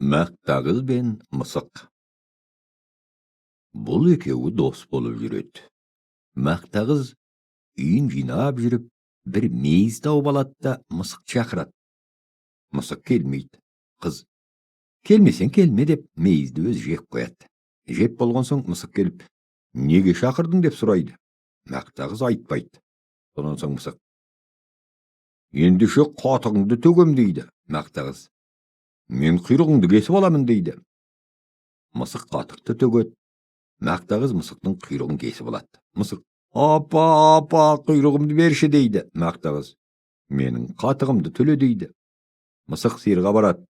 Мәктағыз бен мысық. Бұл екеуі дос болып жүреді. Мәктағыз үйін жинап жүріп, бір мейіз тауып алады да мысық шақырады. Мысық келмейді. Қыз, келмесең келме деп мейізді өзі жеп қояды. Жеп болған соң мысық келіп, неге шақырдың деп сұрайды. Мәктағыз айтпайды. Сонан соң мысық, ендеше қатығыңды төгем дейді. Мәктағыз, мен құйрығыңды кесіп аламын дейді. Мысық қатықты төгеді. Мәктағыз мысықтың құйрығын кесіп алады. Мысық, апа, құйрығымды берші дейді. Мәктағыз, менің қатығымды төле дейді. Мысық сиырға барады.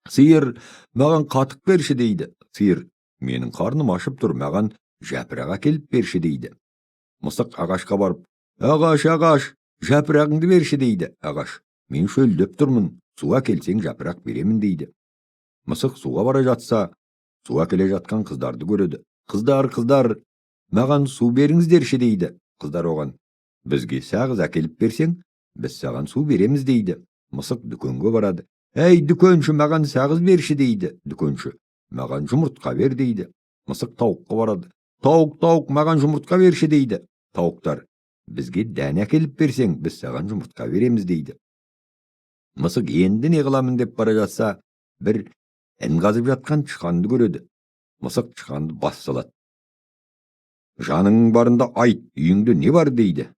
Сиыр, маған қатық берші дейді. Сиыр, менің қарным ашып тұр, маған жапырақ әкеліп берші дейді. Мысық ағашқа барып, ағаш, жапырағыңды берші дейді. Ағаш, мен шөлдеп тұрмын, су әкелсең жапырақ беремін дейді. Мысық суға бара жатса, суға келе жатқан қыздарды көреді. Қыздар, маған су беріңіздерші дейді. Қыздар оған, бізге сағыз әкеліп берсең, біз саған су береміз дейді. Мысық дүкенге барады. Әй, дүкенші, маған сағыз берші дейді. Дүкенші, маған жұмыртқа бер дейді. Мысық тауыққа барады. Тауық, маған жұмыртқа берші дейді. Тауықтар, бізге дән әкеліп берсең, біз саған жұмыртқа береміз дейді. Мысық енді не қыламын деп бара жатса, бір ін қазып жатқан тышқанды көреді. Мысық тышқанды бас салады. Жаның барында айт, үйіңде не бар дейді.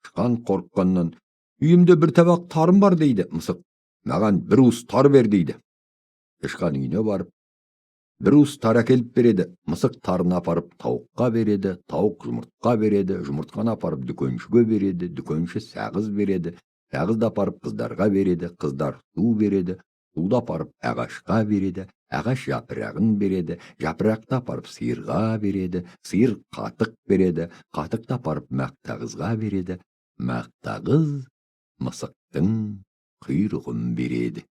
Тышқан қорыққаннан, үйімде бір табақ тарым бар дейді. Мысық, маған бір уыс тар бер дейді. Тышқан үйіне барып, бір уыс тар әкеліп береді. Мысық тарын апарып тауыққа береді, тауық жұмыртқа береді, жұмыртқаны апарып дүкеншіге береді, дүкенші сағыз береді, сағызды апарып қыздарға береді, қыздар су береді, суды апарып ағашқа береді, ағаш жапырағын береді, жапырақты апарып сиырға береді, сиыр қатық береді, қатықты апарып Мәктағызға береді, Мәктағыз мысықтың құйрығын береді.